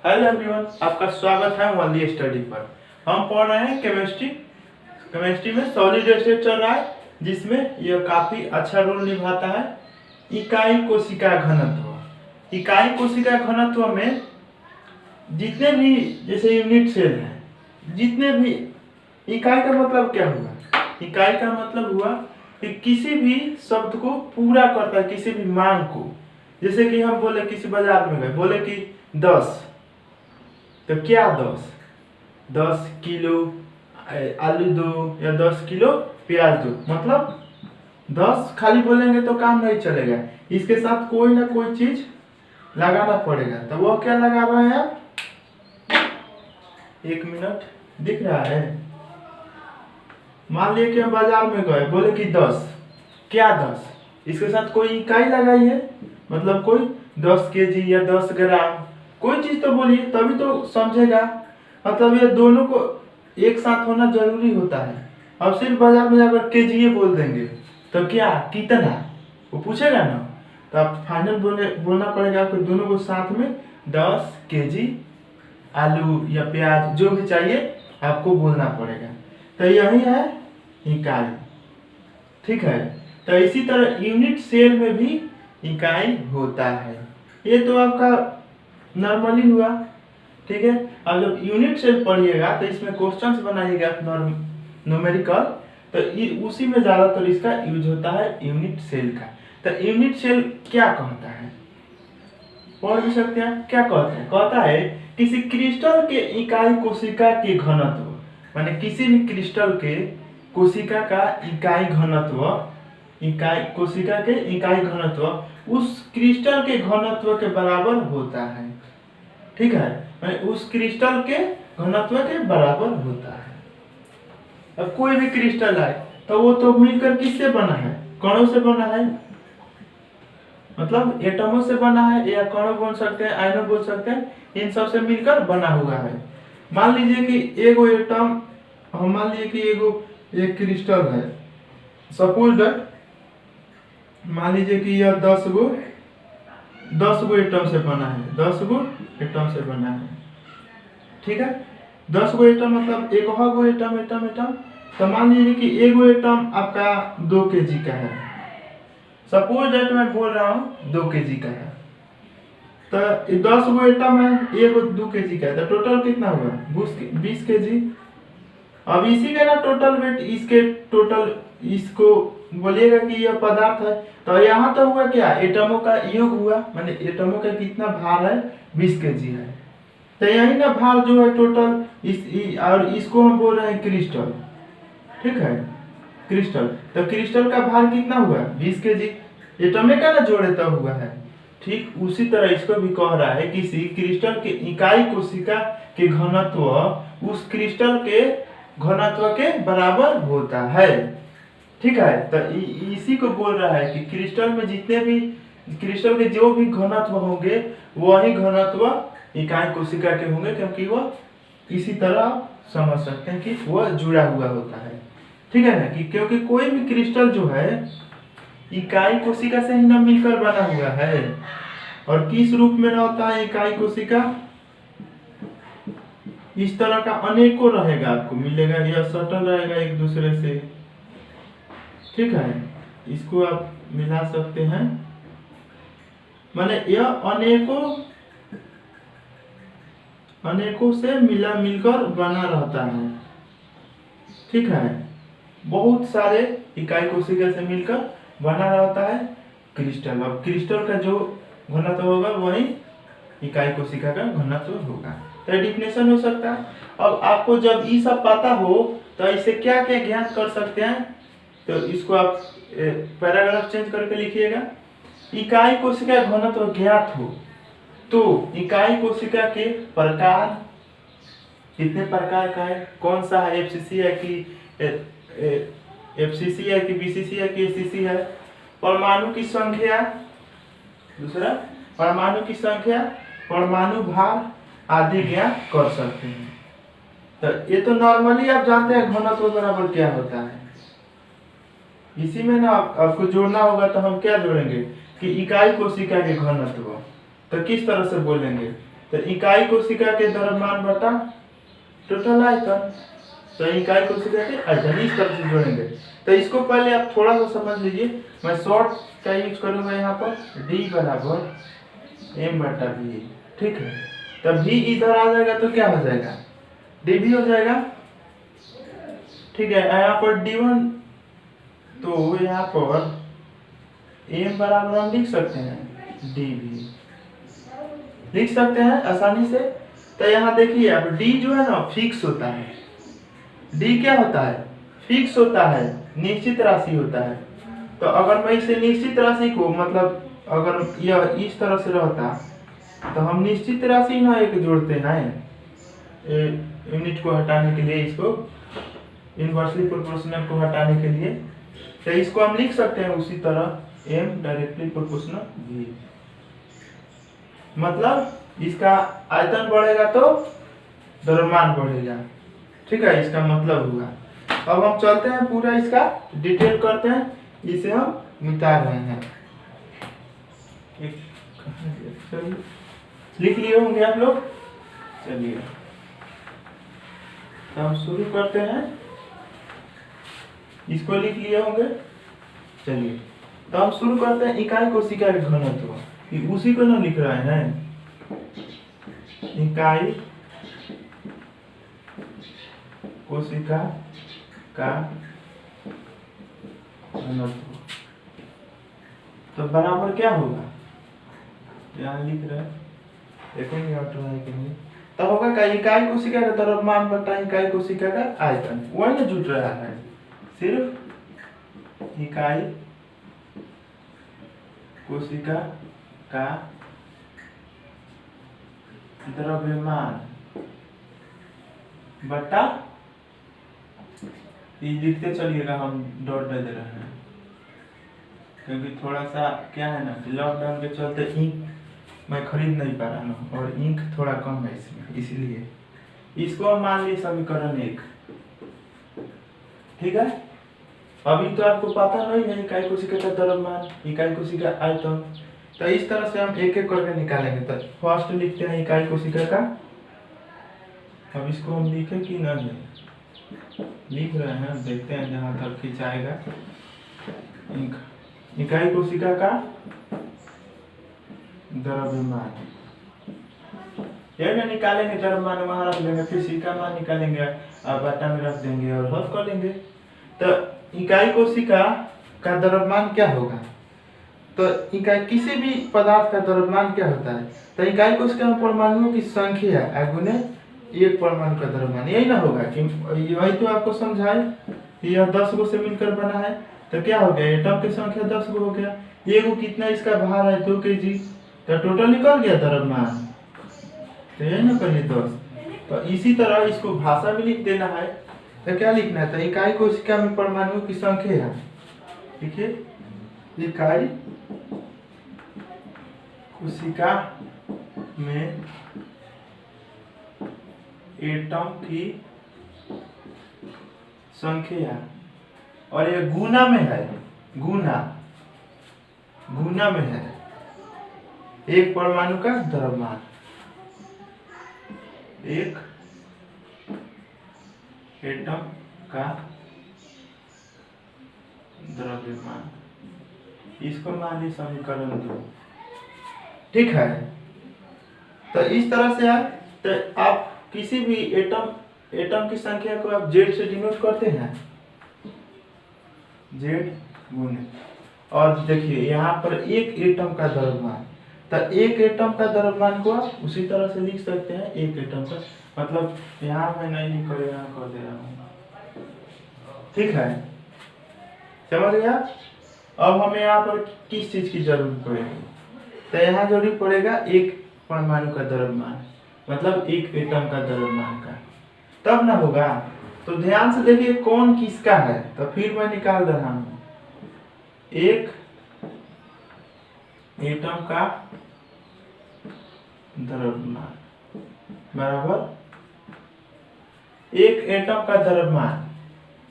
Hello everyone, आपका स्वागत है वनली स्टडी पर। हम पढ़ रहे हैं केमिस्ट्री में सॉलिड स्टेट चल रहा है, जिसमें यह काफी अच्छा रोल निभाता है इकाई कोशिका घनत्व। इकाई कोशिका घनत्व में जितने भी जैसे यूनिट सेल हैं, जितने भी इकाई का मतलब क्या हुआ? इकाई का मतलब हुआ कि किसी भी शब्द को पूरा करता है, किसी भी मांग को। जैसे कि हम बोले किसी बाजार में गए, बोले कि 10, तो क्या 10 किलो आलू दो या 10 किलो प्याज दो, मतलब 10 खाली बोलेंगे तो काम नहीं चलेगा, इसके साथ कोई ना कोई चीज लगाना पड़ेगा। तो वो क्या लगा रहे हैं आप? 1 मिनट, दिख रहा है? मान लिया कि हम बाजार में गए, बोले कि 10, क्या 10, इसके साथ कोई इकाई लगाइए, मतलब कोई 10 केजी या 10 ग्राम, कोई चीज तो बोलिए, तभी तो समझेगा। मतलब ये दोनों को एक साथ होना जरूरी होता है। अब सिर्फ बाजार में जाकर केजी बोल देंगे तो क्या कितना वो पूछेगा ना, तो आप फाइनल बोलना पड़ेगा आपको, दोनों को साथ में 10 केजी आलू या प्याज जो भी चाहिए आपको बोलना पड़ेगा। तो यही है इकाई, ठीक है। तो इसी तरह यूनिट सेल में भी इकाई होता है। ये तो आपका नॉर्मली हुआ, ठीक है। अब जब यूनिट सेल पढ़िएगा तो इसमें क्वेश्चंस बनाइएगा न्यूमेरिकल, तो उसी में ज्यादातर इसका यूज होता है यूनिट सेल का। तो यूनिट सेल क्या कहता है, पढ़ भी सकते हैं। क्या कहता है? कहता है किसी क्रिस्टल के इकाई कोशिका के घनत्व, माने किसी भी क्रिस्टल के कोशिका का इकाई घनत्व, इकाई कोशिका के इकाई घनत्व उस क्रिस्टल के घनत्व के बराबर होता है, ठीक है। उस क्रिस्टल के घनत्व के बराबर होता है। अब कोई भी क्रिस्टल है तो वो तो मिलकर किससे बना है? कणों से बना है, मतलब एटमों से बना है, या कणों बोल सकते हैं, आयनों बोल सकते हैं, इन सब से मिलकर बना हुआ है। मान लीजिए कि एगो एटम, हम मान लीजिए कि एगो एक क्रिस्टल है, सपोज दैट मान लीजिए कि यह 10 गो एटम से बना है, 10 गो एटम से बना है, ठीक है। 10 गो एटम मतलब एक गो एटम। तो मान लीजिए कि एगो एटम आपका 2 केजी का है, सपोज दैट मैं बोल रहा हूँ 2 केजी का है। तो 10 गो एटम है, एगो 2 केजी का है, तो टोटल कितना हुआ? 20 केजी। अब इसी का ना टोटल वेट, इसके टोटल, इसको बोलिएगा कि यह पदार्थ है, तो यहाँ तो हुआ क्या? एटमों का योग हुआ, माने एटमों का कितना भार है? 20 केजी है। तो यही ना भार जो है टोटल, और इसको हम बोल रहे हैं क्रिस्टल, ठीक है, क्रिस्टल। तो क्रिस्टल का भार कितना हुआ? 20 केजी। एटमे का ना जोड़े तो हुआ है। ठीक उसी तरह इसको भी कह रहा है किसी क्रिस्टल के इकाई कोशिका के घनत्व उस क्रिस्टल के घनत्व के बराबर होता है, ठीक है। तो इसी को बोल रहा है कि क्रिस्टल में जितने भी, क्रिस्टल के जो भी घनत्व होंगे वही घनत्व इकाई कोशिका के होंगे, क्योंकि वह इसी तरह आप समझ सकते हैं कि वह जुड़ा हुआ होता है, ठीक है ना। कि क्योंकि कोई भी क्रिस्टल जो है इकाई कोशिका से ही ना मिलकर बना हुआ है। और किस रूप में रहता है इकाई कोशिका? इस तरह का अनेकों रहेगा, आपको मिलेगा, यह सटल रहेगा एक दूसरे से, ठीक है। इसको आप मिला सकते हैं, माने यह अनेकों से मिलकर बना रहता है, ठीक है। बहुत सारे इकाई कोशिका से मिलकर बना रहता है क्रिस्टल। अब क्रिस्टल का जो घनत्व होगा वही इकाई कोशिका का घनत्व होगा। तो डिफिनेशन हो सकता है। अब आपको जब ये सब पता हो तो इसे क्या क्या ज्ञात कर सकते हैं, तो इसको आप पैराग्राफ चेंज करके लिखिएगा। इकाई कोशिका घनत्व ज्ञात हो तो इकाई कोशिका के प्रकार, कितने प्रकार का है, कौन सा है, एफसीसी है कि बीसीसी है कि एसीसी है, परमाणु की संख्या, दूसरा परमाणु की संख्या, परमाणु भार आदि ज्ञात कर सकते हैं। तो ये तो नॉर्मली आप जानते हैं घनत्व बराबर क्या होता है। इसी में ना आपको जोड़ना होगा, तो हम क्या जोड़ेंगे कि इकाई कोशिका के घनत्व, तो किस तरह से बोलेंगे तो इकाई कोशिका के द्रव्यमान बटा टोटल आयतन। तो इकाई कोशिका के आयतन इस तरह से जोड़ेंगे। तो इसको पहले आप थोड़ा सा समझ लीजिए। मैं शॉर्ट का यूज करूंगा यहाँ पर, D बराबर M बटा V। ठीक है, तब V इधर आ जाएगा तो क्या हो जाएगा, dV हो जाएगा। ठीक है, यहाँ पर D1, तो यहाँ पर M बराबर हम लिख सकते हैं dV, लिख सकते हैं आसानी से। तो यहाँ देखिए अब D जो है ना फिक्स होता है। D क्या होता है, फिक्स होता है, निश्चित राशि होता है। तो अगर मैं इसे निश्चित राशि को, मतलब अगर यह इस तरह से रहता तो हम निश्चित राशि ना एक जोड़ते हैं यूनिट को हटाने के लिए, इसको इनवर्सली प्रोपोर्शनल को हटाने के लिए। तो इसको हम लिख सकते हैं उसी तरह M डायरेक्टली प्रोपोर्शनल V। मतलब इसका आयतन बढ़ेगा तो द्रव्यमान बढ़ेगा। ठीक है, इसका मतलब हुआ। अब हम चलते हैं पूरा इसका डिटेल करते हैं, इसे हम मिटा रहे हैं। लिख लिए होंगे आप लोग, चलिए तो हम शुरू करते हैं। इसको लिख लिए होंगे, चलिए तो हम शुरू करते हैं। इकाई कोशिका का घनत्व, उसी को ना लिख रहे हैं, इकाई कोशिका का घनत्व। तो बराबर क्या होगा, यहाँ लिख रहे हैं, देखेंगे ऑटोमेटिकली। तब होगा क्या, इकाई कोशिका का द्रव्यमान बटा इकाई कोशिका का आयतन, वही ना जुट रहा है, सिर्फ इकाई कोशिका का द्रव्यमान बटा, ये लिखते चलिएगा, हम डॉट दे रहे हैं क्योंकि थोड़ा सा क्या है ना, लॉकडाउन के चलते इंक मैं खरीद नहीं पा रहा हूँ और इंक थोड़ा कम है इसमें, इसलिए इसको हम मान लिए समीकरण 1। ठीक है, अभी तो आपको पता नहीं है इकाई कोशिका का द्रव्यमान, इकाई कोशिका आयतन। तो इस तरह से हम एक एक करके निकालेंगे। तो फर्स्ट लिखते हैं इकाई कोशिका का। अब इसको हम लिखे कि नहीं, लिख रहे हैं, देखते हैं जहां तक खिंचाएगा। इकाई कोशिका का द्रव्यमान, यह निकालेंगे, द्रव्यमान वहां रख लेंगे, फिर सी का मान निकालेंगे और बटा में रख देंगे और हल कर लेंगे। तो इकाई कोशिका का द्रव्यमान क्या होगा, तो इकाई किसी भी पदार्थ का द्रव्यमान क्या होता है, तो इकाई कोशिका में परमाणुओं की संख्या गुने एक परमाणु का द्रव्यमान, यही ना होगा कि यही तो आपको समझाए कि यह 10 गो से मिलकर बना है। तो क्या हो गया, एटम की संख्या 10 गो हो गया, ये गो कितना इसका भार है 2 kg, तो टोटल निकल गया द्रव्यमान। तो यही ना करिए 10। तो इसी तरह इसको भाषा में लिख देना है। तो क्या लिखना है, तो इकाई कोशिका में परमाणुओं की संख्या है, देखिए इकाई कोशिका में एटम की संख्या, और ये गुना में है, गुना में है एक परमाणु का द्रव्यमान, एक एटम का द्रव्यमान, इसको मान ली समीकरण 2। ठीक है, तो इस तरह से तो आप किसी भी एटम की संख्या को आप Z से डिनोट करते हैं, Z गुने, और देखिए यहाँ पर एक एटम का द्रव्यमान, तो एक एटम का द्रव्यमान को आप उसी तरह से लिख सकते हैं, एक एटम का, मतलब यहाँ मैं नहीं लिख कर यहाँ कर दे रहा हूँ। ठीक है, समझ गया। अब हमें यहाँ पर किस चीज की जरूरत पड़ेगी, तो यहाँ जरूरत पड़ेगा एक परमाणु का द्रव्यमान, मतलब एक एटम का द्रव्यमान का, तब ना होगा। तो ध्यान से देखिए कौन किसका है, तो फिर मैं निकाल रहा हूं, एक एटम का द्रव्यमान बराबर एक एटम का द्रव्यमान,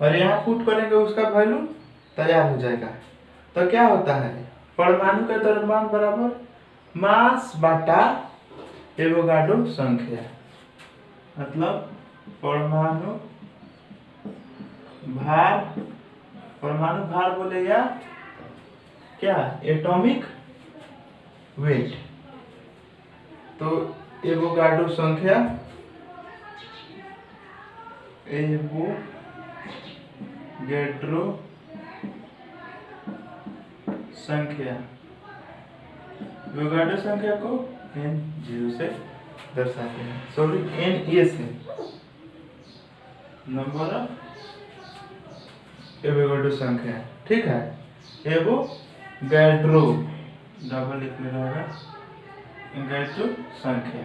और यहाँ पुट करेंगे उसका वैल्यू, तैयार हो जाएगा। तो क्या होता है, परमाणु का द्रव्यमान बराबर मास बटा एवोगाड्रो संख्या, मतलब परमाणु भार बोले या क्या, एटॉमिक वेट। तो एवोगाड्रो संख्या, एवोगैड्रो संख्या, एवोगाड्रो संख्या को n0 से दर्शाते हैं, सॉरी Na से, नंबर ऑफ एवोगाड्रो संख्या। ठीक है, एवोगैड्रो डबल लिखने रहेगा, एवोगैड्रो संख्या,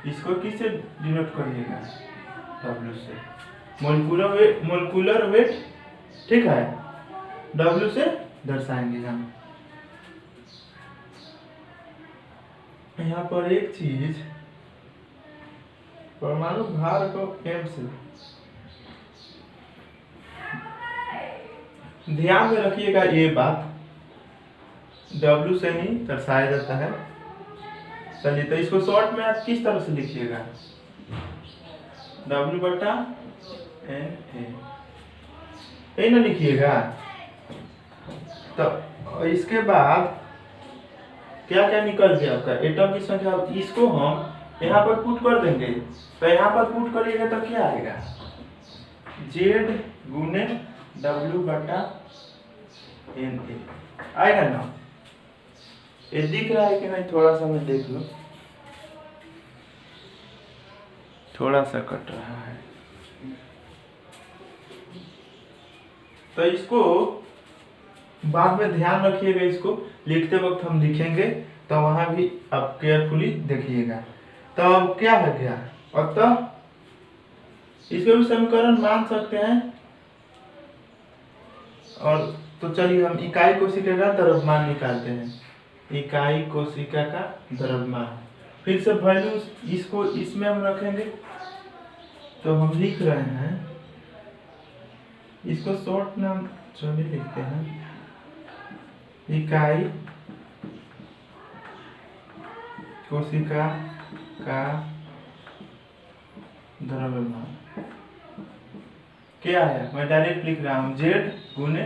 इसको किससे डिनोट करिएगा, W से। मोलिकुलर वेट, ठीक है, W से दर्शाएंगे हम। यहाँ पर एक चीज, परमाणु भार को m से ध्यान में रखिएगा, ये बात W से ही दर्शाया जाता है। चलिए, तो इसको शॉर्ट में आप किस तरह से लिखिएगा, W/Na, यही ना लिखिएगा। तो इसके बाद क्या क्या निकल गया आपका एटम की संख्या, इसको हम यहाँ पर पुट कर देंगे। तो यहाँ पर पुट करिएगा तो क्या आएगा, Z गुने W/Na आएगा ना। ये दिख रहा है कि नहीं, थोड़ा सा मैं देख लूं, थोड़ा सा कट रहा है। तो इसको बाद में ध्यान रखिएगा, इसको लिखते वक्त हम लिखेंगे तो वहां भी आप केयरफुली देखिएगा। तो अब क्या है क्या, अतः इसको भी समीकरण मान सकते हैं। और तो चलिए हम इकाई कोशिका का द्रव्यमान निकालते हैं, इकाई कोशिका का द्रव्यमान। फिर से वैल्यू इसको इसमें हम रखेंगे। तो हम लिख रहे हैं, इसको शॉर्ट नाम चलिए लिखते हैं, इकाई कोशिका का द्रव्यमान क्या है, मैं डायरेक्ट लिख रहा हूँ, Z गुने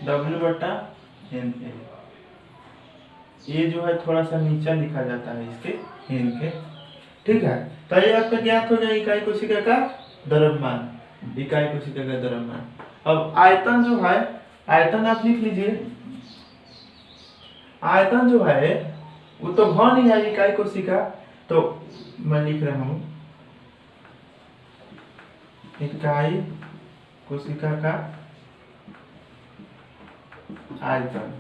W/Na। ये जो है थोड़ा सा नीचा लिखा जाता है इसके n के, ठीक है। तो ये आपका ज्ञात हो जाए इकाई कोशिका का द्रव्यमान, इकाई कोशिका का द्रव्यमान। अब आयतन जो है, आयतन आप लिख लीजिए, आयतन जो है वो तो घन ही है इकाई कोशिका। तो मैं लिख रहा हूं, इकाई कोशिका का आयतन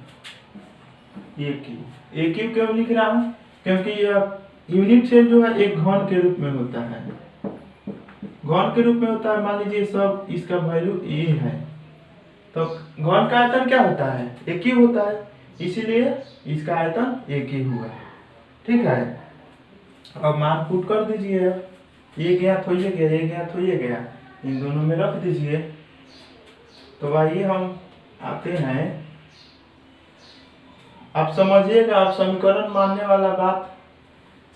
एक क्यों लिख रहा हूं, क्योंकि यह यूनिट सेल जो है एक घन के रूप में होता है, घन के रूप में होता है। मान लीजिए सब इसका वैल्यू ए है, तो घन का आयतन क्या होता है, एक ही होता है, इसीलिए इसका आयतन एक ही हुआ, ठीक है। अब मान पुट कर दीजिए, ये ज्ञात हो गया, ये ज्ञात हो गया, इन दोनों में रख दीजिए। तो आइए हम आते हैं, आप समझिएगा, आप समीकरण मानने वाला बात,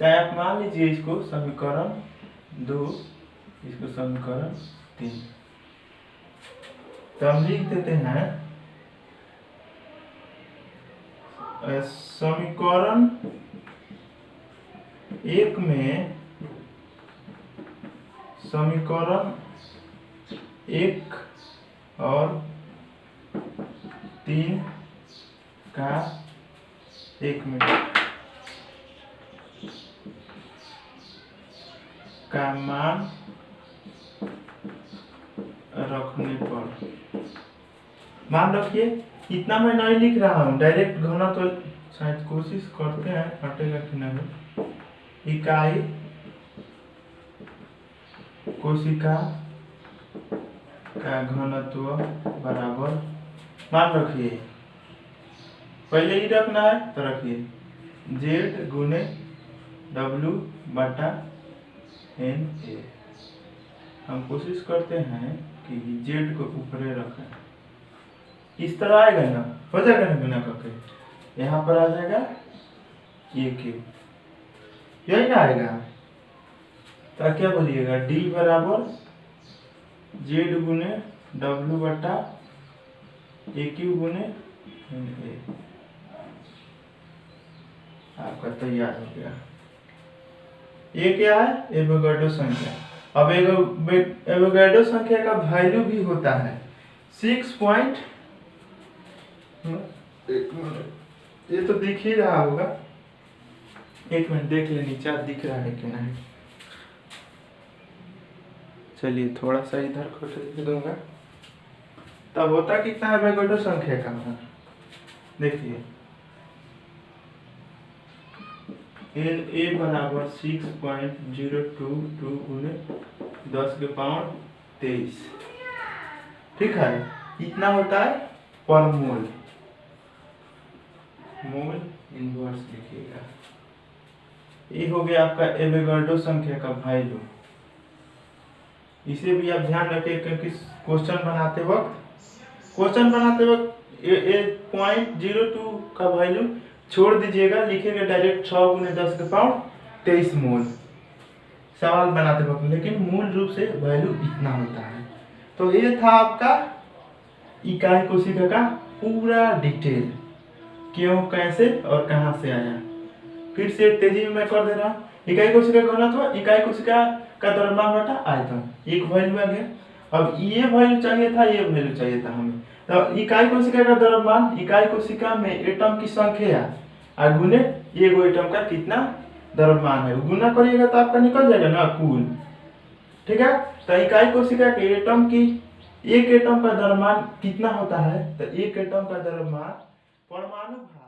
चाहे आप मान लीजिए इसको समीकरण 2, इसको समीकरण 3। तो हम लिख देते हैं, समीकरण 1 में, समीकरण 1 और 3 का 1 मिनट का मान रखने पर, मान रखिए, इतना मैं नहीं लिख रहा हूँ, डायरेक्ट घना तो शायद कोशिश करते हैं, हटेगा कि नहीं। इकाई कोशिका का घनत्व बराबर, मान रखिए, पहले ही रखना है तो रखिए, Z गुने W/Na। हम कोशिश करते हैं कि Z को ऊपर रखें, इस तरह आएगा ना, हो जाएगा ना बिना करके, यहाँ पर आ जाएगा ये क्यू, यही ना आएगा। तो क्या बोलिएगा, डी बराबर जेड गुने डब्ल्यू बटा ए क्यू गुने ए। आपका तैयार हो गया। ये क्या है, एवोगाड्रो संख्या। अब एवोगाड्रो संख्या का वैल्यू भी होता है 6 पॉइंट, एक मिनट, ये तो दिख ही रहा होगा, एक मिनट देख ले नीचे दिख रहा है कि नहीं। चलिए थोड़ा सा इधर को लिख दूंगा, तब होता कितना है एवोगाड्रो संख्या का। देखिए ए बराबर 6.022 गुने 10 के पावर 23, ठीक है। इतना होता है पर मोल, मोल इनवर्स लिखिएगा। ये हो गया आपका एवोगाड्रो संख्या का वैल्यू। इसे भी आप ध्यान रखिए क्योंकि क्वेश्चन बनाते वक्त 0.02 का वैल्यू छोड़ दीजिएगा, लिखेगा डायरेक्ट 6 गुने 10 के पावर 23 मोल सवाल बनाते वक्त, लेकिन मूल रूप से वैल्यू इतना होता है। तो ये था आपका इकाई कोशिका का पूरा डिटेल, क्यों कैसे और कहां से आया। फिर से तेजी में मैं कर दे रहा हूँ। इकाई कोशिका का घनत्व इकाई कोशिका का द्रव्यमान बटा आयतन, एक वैल्यू आ गया। अब ये वैल्यू चाहिए था, ये वैल्यू चाहिए था हमें। तो इकाई कोशिका का द्रव्यमान, इकाई कोशिका में एटम की संख्या और गुने एगो एटम का कितना द्रव्यमान है, गुना करिएगा तो आपका निकल जाएगा ना कुल, ठीक है। तो इकाई कोशिका के एटम की, एक एटम का द्रव्यमान कितना होता है, तो एक एटम का द्रव्यमान परमाणु भार